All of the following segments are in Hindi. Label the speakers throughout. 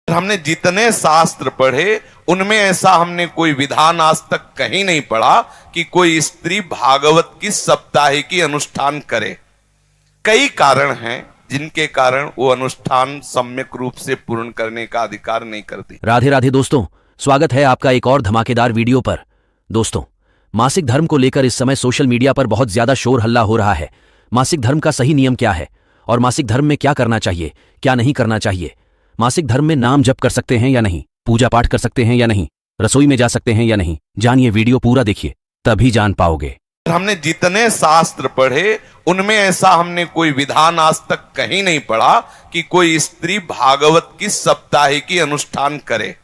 Speaker 1: हमने जितने शास्त्र पढ़े उनमें ऐसा हमने कोई विधान आज तक कहीं नहीं पढ़ा कि कोई स्त्री भागवत की सप्ताहिकी अनुष्ठान करे। कई कारण हैं जिनके कारण वो अनुष्ठान सम्यक रूप से पूर्ण करने का अधिकार नहीं करती।
Speaker 2: राधे राधे दोस्तों, स्वागत है आपका एक और धमाकेदार वीडियो पर। दोस्तों, मासिक धर्म को लेकर इस समय सोशल मीडिया पर बहुत ज्यादा शोर हल्ला हो रहा है। मासिक धर्म का सही नियम क्या है और मासिक धर्म में क्या करना चाहिए, क्या नहीं करना चाहिए। मासिक धर्म में नाम जप कर सकते हैं या नहीं, पूजा पाठ कर सकते हैं या नहीं, रसोई में जा सकते हैं या नहीं। जानिए, वीडियो पूरा देखिए तभी जान पाओगे।
Speaker 1: हमने जितने शास्त्र पढ़े उनमें ऐसा हमने कोई विधान आज तक कहीं नहीं पढ़ा कि कोई स्त्री भागवत की सप्ताहिकी अनुष्ठान करे।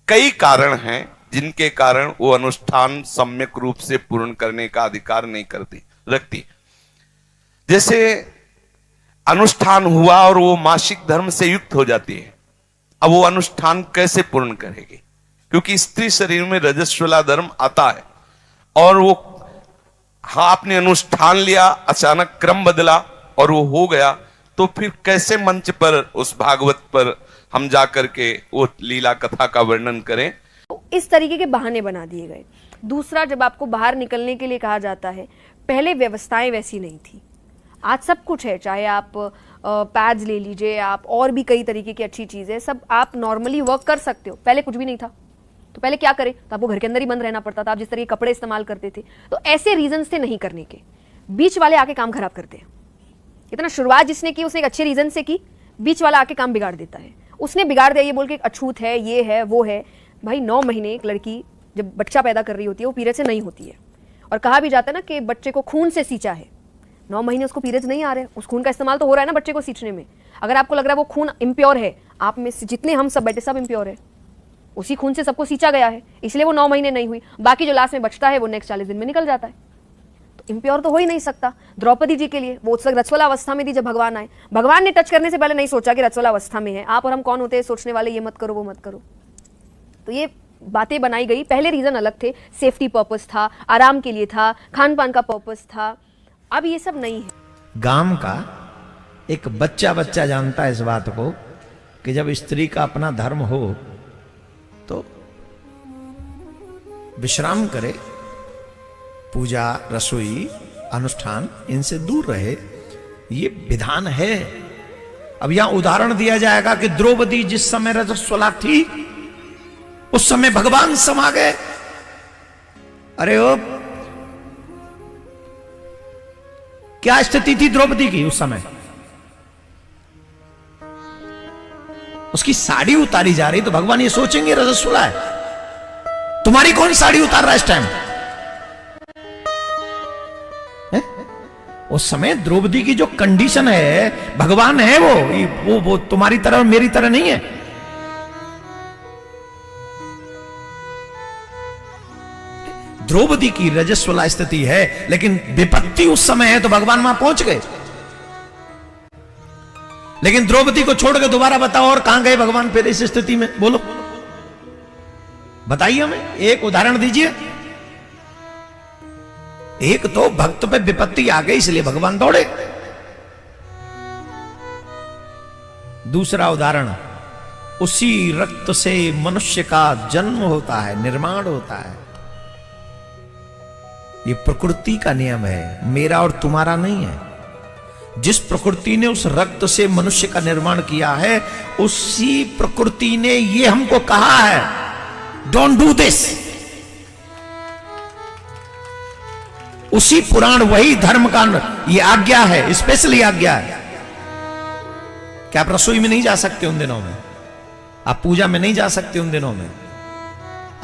Speaker 1: कई कारण हैं जिनके कारण वो अनुष्ठान सम्यक रूप से पूर्ण करने का अधिकार नहीं रखती। जैसे अनुष्ठान हुआ और वो मासिक धर्म से युक्त हो जाती है, अब वो अनुष्ठान कैसे पूर्ण करेगी? क्योंकि स्त्री शरीर में रजस्वला धर्म आता है और वो आपने अनुष्ठान लिया, अचानक क्रम बदला और वो हो गया, तो फिर कैसे मंच पर उस भागवत पर हम जाकर के वो लीला कथा का वर्णन करें?
Speaker 3: इस तरीके के बहाने बना दिए गए। दूसरा, जब आपको बाहर निकलने के लिए कहा जाता है, पहले व्यवस्थाएं वैसी नहीं थी। आज सब कुछ है, चाहे आप पैड्स ले लीजिए, आप और भी कई तरीके की अच्छी चीजें, सब आप नॉर्मली वर्क कर सकते हो। पहले कुछ भी नहीं था, तो पहले क्या करें? तो आपको घर के अंदर ही बंद रहना पड़ता था। आप जिस तरह के कपड़े इस्तेमाल करते थे, तो ऐसे रीजंस थे नहीं करने के। बीच वाले आके काम खराब करते हैं। इतना शुरुआत जिसने की उसने एक अच्छे रीजन से की, बीच वाला आके काम बिगाड़ देता है। उसने बिगाड़ दिया ये बोल के अछूत है, ये है, वो है। भाई 9 महीने एक लड़की जब बच्चा पैदा कर रही होती है वो पीरियड से नहीं होती है, और कहा भी जाता है ना कि बच्चे को खून से सींचा है। 9 महीने उसको पीरियड्स नहीं आ रहे, उस खून का इस्तेमाल तो हो रहा है ना बच्चे को सींचने में। अगर आपको लग रहा है वो खून इम्प्योर है, आप में से जितने हम सब बैठे सब इम्प्योर है, उसी खून से सबको सींचा गया है, इसलिए वो 9 महीने नहीं हुई। बाकी जो लास्ट में बचता है वो नेक्स्ट 40 दिन में निकल जाता है, तो इम्प्योर तो हो ही नहीं सकता। द्रौपदी जी के लिए वो उस वक्त रजस्वला अवस्था में थी जब भगवान आए। भगवान ने टच करने से पहले नहीं सोचा कि रजस्वला अवस्था में है। आप और हम कौन होते हैं सोचने वाले, ये मत करो वो मत करो। तो ये बातें बनाई गई। पहले रीजन अलग थे, सेफ्टी पर्पस था, आराम के लिए था, खान पान का पर्पस था। अब ये सब नहीं है।
Speaker 4: गांव का एक बच्चा जानता है इस बात को कि जब स्त्री का अपना धर्म हो तो विश्राम करे, पूजा, रसोई, अनुष्ठान इनसे दूर रहे। ये विधान है। अब यहां उदाहरण दिया जाएगा कि द्रौपदी जिस समय रजस्वला थी उस समय भगवान समा गए। अरे ओ, क्या स्थिति थी द्रौपदी की उस समय? उसकी साड़ी उतारी जा रही तो भगवान ये सोचेंगे रजस्वला है, तुम्हारी कौन साड़ी उतार रहा है इस टाइम? उस समय द्रौपदी की जो कंडीशन है, भगवान है वो तुम्हारी तरह मेरी तरह नहीं है। द्रौपदी की रजस्वला स्थिति है, लेकिन विपत्ति उस समय है तो भगवान वहां पहुंच गए। लेकिन द्रौपदी को छोड़ के दोबारा बताओ और कहां गए भगवान फिर इस स्थिति में? बोलो, बताइए हमें, एक उदाहरण दीजिए। एक तो भक्त पे विपत्ति आ गई इसलिए भगवान दौड़े। दूसरा उदाहरण, उसी रक्त से मनुष्य का जन्म होता है, निर्माण होता है। ये प्रकृति का नियम है, मेरा और तुम्हारा नहीं है। जिस प्रकृति ने उस रक्त से मनुष्य का निर्माण किया है, उसी प्रकृति ने ये हमको कहा है, डोंट डू दिस। उसी पुराण, वही धर्म का ये आज्ञा है, स्पेशली आज्ञा है कि आप रसोई में नहीं जा सकते उन दिनों में, आप पूजा में नहीं जा सकते उन दिनों में।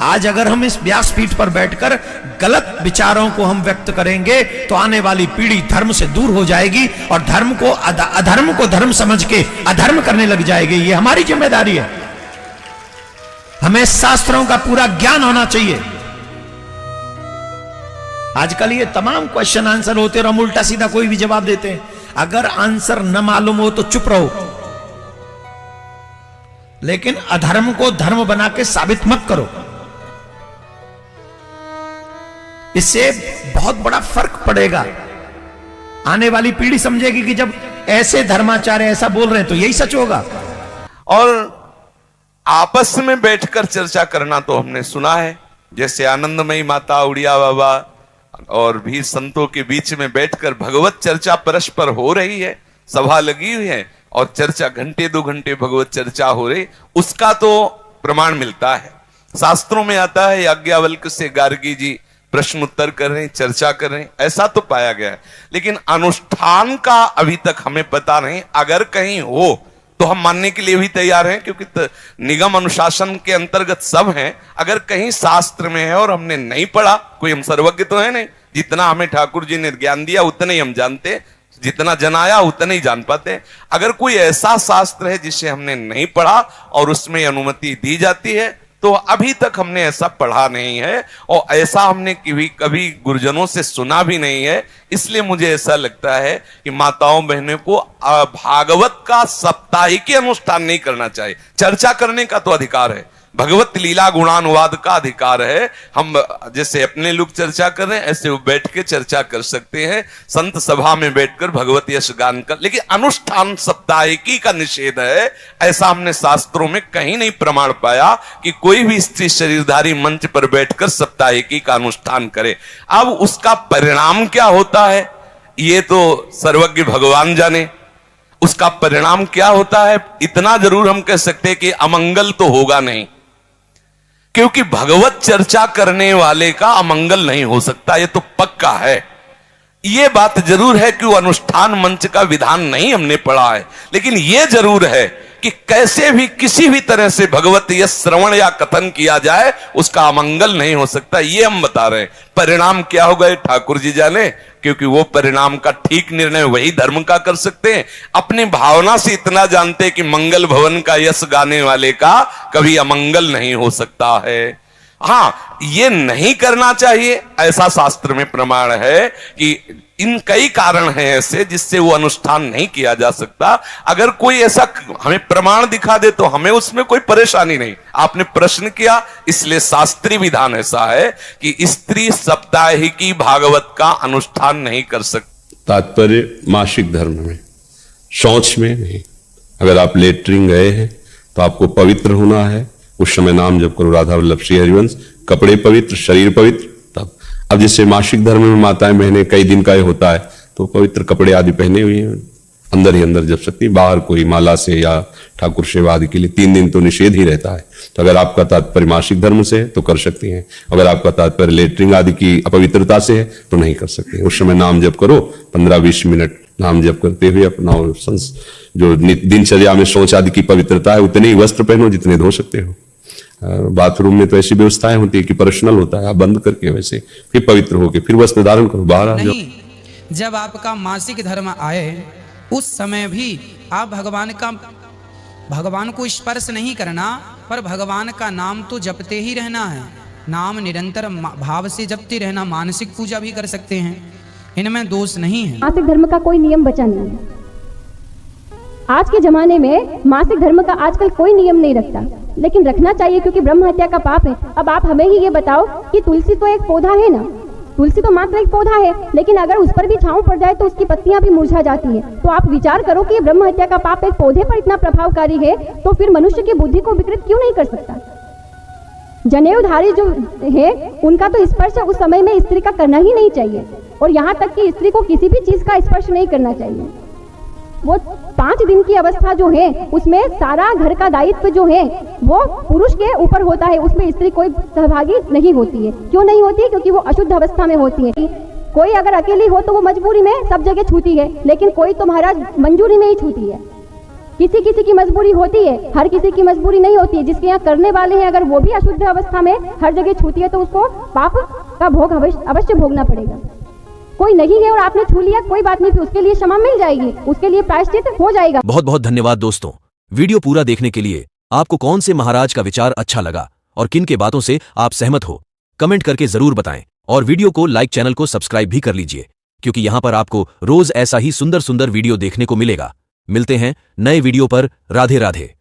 Speaker 4: आज अगर हम इस व्यासपीठ पर बैठकर गलत विचारों को हम व्यक्त करेंगे तो आने वाली पीढ़ी धर्म से दूर हो जाएगी और धर्म को अधर्म को धर्म समझ के अधर्म करने लग जाएगी। ये हमारी जिम्मेदारी है। हमें शास्त्रों का पूरा ज्ञान होना चाहिए। आजकल ये तमाम क्वेश्चन आंसर होते और हम उल्टा सीधा कोई भी जवाब देते हैं। अगर आंसर न मालूम हो तो चुप रहो, लेकिन अधर्म को धर्म बना के साबित मत करो। इससे बहुत बड़ा फर्क पड़ेगा। आने वाली पीढ़ी समझेगी कि जब ऐसे धर्माचार्य ऐसा बोल रहे हैं तो यही सच होगा।
Speaker 1: और आपस में बैठकर चर्चा करना तो हमने सुना है, जैसे आनंदमयी माता, उड़िया बाबा और भी संतों के बीच में बैठकर भगवत चर्चा परस्पर हो रही है, सभा लगी हुई है और चर्चा घंटे 2 घंटे भगवत चर्चा हो रही, उसका तो प्रमाण मिलता है। शास्त्रों में आता है याज्ञवल्क्य से गार्गी जी प्रश्न उत्तर कर रहे हैं, चर्चा कर रहे हैं, ऐसा तो पाया गया है। लेकिन अनुष्ठान का अभी तक हमें पता नहीं। अगर कहीं हो तो हम मानने के लिए भी तैयार हैं, क्योंकि निगम अनुशासन के अंतर्गत सब हैं। अगर कहीं शास्त्र में है और हमने नहीं पढ़ा, कोई हम सर्वज्ञ तो है नहीं, जितना हमें ठाकुर जी ने ज्ञान दिया उतने ही हम जानते, जितना जनाया उतने ही जान पाते। अगर कोई ऐसा शास्त्र है जिसे हमने नहीं पढ़ा और उसमें अनुमति दी जाती है, तो अभी तक हमने ऐसा पढ़ा नहीं है और ऐसा हमने कभी गुरुजनों से सुना भी नहीं है। इसलिए मुझे ऐसा लगता है कि माताओं बहनों को भागवत का साप्ताहिक अनुष्ठान नहीं करना चाहिए। चर्चा करने का तो अधिकार है, भगवत लीला गुणानुवाद का अधिकार है। हम जैसे अपने लोग चर्चा कर रहे हैं, ऐसे वो बैठ के चर्चा कर सकते हैं, संत सभा में बैठकर भगवत यश गान कर। लेकिन अनुष्ठान साप्ताहिकी का निषेध है, ऐसा हमने शास्त्रों में कहीं नहीं प्रमाण पाया कि कोई भी स्त्री शरीरधारी मंच पर बैठकर साप्ताहिकी का अनुष्ठान करे। अब उसका परिणाम क्या होता है ये तो सर्वज्ञ भगवान जाने। उसका परिणाम क्या होता है इतना जरूर हम कह सकते हैं कि अमंगल तो होगा नहीं, क्योंकि भगवत चर्चा करने वाले का अमंगल नहीं हो सकता, ये तो पक्का है। ये बात जरूर है कि वो अनुष्ठान मंच का विधान नहीं हमने पढ़ा है, लेकिन ये जरूर है कि कैसे भी किसी भी तरह से भगवत यश श्रवण या कथन किया जाए उसका अमंगल नहीं हो सकता, ये हम बता रहे हैं। परिणाम क्या होगा ये ठाकुर जी जाने, क्योंकि वो परिणाम का ठीक निर्णय वही धर्म का कर सकते हैं। अपने भावना से इतना जानते हैं कि मंगल भवन का यश गाने वाले का कभी अमंगल नहीं हो सकता है। हाँ, ये नहीं करना चाहिए ऐसा शास्त्र में प्रमाण है कि इन कई कारण हैं ऐसे जिससे वो अनुष्ठान नहीं किया जा सकता। अगर कोई ऐसा हमें प्रमाण दिखा दे तो हमें उसमें कोई परेशानी नहीं। आपने प्रश्न किया, इसलिए शास्त्रीय विधान ऐसा है कि स्त्री साप्ताहिकी भागवत का अनुष्ठान नहीं कर सकती।
Speaker 5: तात्पर्य मासिक धर्म में, शौच में नहीं। अगर आप लेटरिन गए हैं तो आपको पवित्र होना है, उस समय नाम जप करो राधा वल्लभ श्री हरिवंश। कपड़े पवित्र, शरीर पवित्र, तब। अब जैसे मासिक धर्म में माताएं बहनें कई दिन का होता है तो पवित्र कपड़े आदि पहने हुए हैं, अंदर ही अंदर जप सकती, बाहर कोई माला से या ठाकुर सेवा आदि के लिए 3 दिन तो निषेध ही रहता है। तो अगर आपका तात्पर्य मासिक धर्म से है तो कर सकती हैं, अगर आपका तात्पर्य लेटरिन आदि की अपवित्रता से है तो नहीं कर सकते। उस समय नाम जप करो, 15-20 मिनट नाम जप करते हुए अपना जो दिनचर्या में शौच आदि की पवित्रता है उतने ही वस्त्र पहनो जितने धो सकते हो। बाथरूम में तो ऐसी व्यवस्थाएं होती है कि पर्सनल होता है, आप बंद करके वैसे फिर पवित्र होके फिर वस्त्र धारण करो, बाहर आ जाओ।
Speaker 6: जब आपका मासिक धर्म आए उस समय भी आप भगवान को स्पर्श नहीं करना, पर भगवान का नाम तो जपते ही रहना है। नाम निरंतर भाव से जपते रहना, मानसिक पूजा भी कर सकते हैं, इनमें दोष नहीं है।
Speaker 7: मासिक धर्म का कोई नियम बचा नहीं है। आज के जमाने में मासिक धर्म का आजकल कोई नियम नहीं रखता, लेकिन रखना चाहिए क्योंकि ब्रह्म हत्या का पाप है। अब आप हमें ही ये बताओ कि तुलसी तो एक पौधा है ना, तुलसी तो मात्र एक पौधा है, लेकिन अगर उस पर भी छांव पड़ जाए तो उसकी पत्तियां भी मुरझा जाती हैं। तो आप विचार करो कि ब्रह्म हत्या का पाप एक पौधे पर इतना प्रभावकारी है, तो फिर मनुष्य की बुद्धि को विकृत क्यों नहीं कर सकता। जनेऊधारी जो है उनका तो स्पर्श उस समय में स्त्री का करना ही नहीं चाहिए, और यहाँ तक कि स्त्री को किसी भी चीज का स्पर्श नहीं करना चाहिए। वो 5 दिन की अवस्था जो है उसमें सारा घर का दायित्व जो है वो पुरुष के ऊपर होता है, उसमें स्त्री कोई सहभागी नहीं होती है। क्यों नहीं होती है? क्योंकि वो अशुद्ध अवस्था में होती है। कोई अगर अकेली हो तो वो मजबूरी में सब जगह छूती है, लेकिन कोई तो महाराज मंजूरी में ही छूती है। किसी किसी की मजबूरी होती है, हर किसी की मजबूरी नहीं होती है। जिसके यहाँ करने वाले हैं अगर वो भी अशुद्ध अवस्था में हर जगह छूती है तो उसको पाप का भोग अवश्य भोगना पड़ेगा। कोई नहीं है और आपने छू लिया, कोई बात नहीं, फिर उसके लिए क्षमा मिल जाएगी, उसके लिए प्रायश्चित हो जाएगा।
Speaker 2: बहुत बहुत धन्यवाद दोस्तों, वीडियो पूरा देखने के लिए। आपको कौन से महाराज का विचार अच्छा लगा और किन के बातों से आप सहमत हो, कमेंट करके जरूर बताएं। और वीडियो को लाइक, चैनल को सब्सक्राइब भी कर लीजिए, क्योंकि यहां पर आपको रोज ऐसा ही सुंदर सुंदर वीडियो देखने को मिलेगा। मिलते हैं नए वीडियो पर। राधे राधे।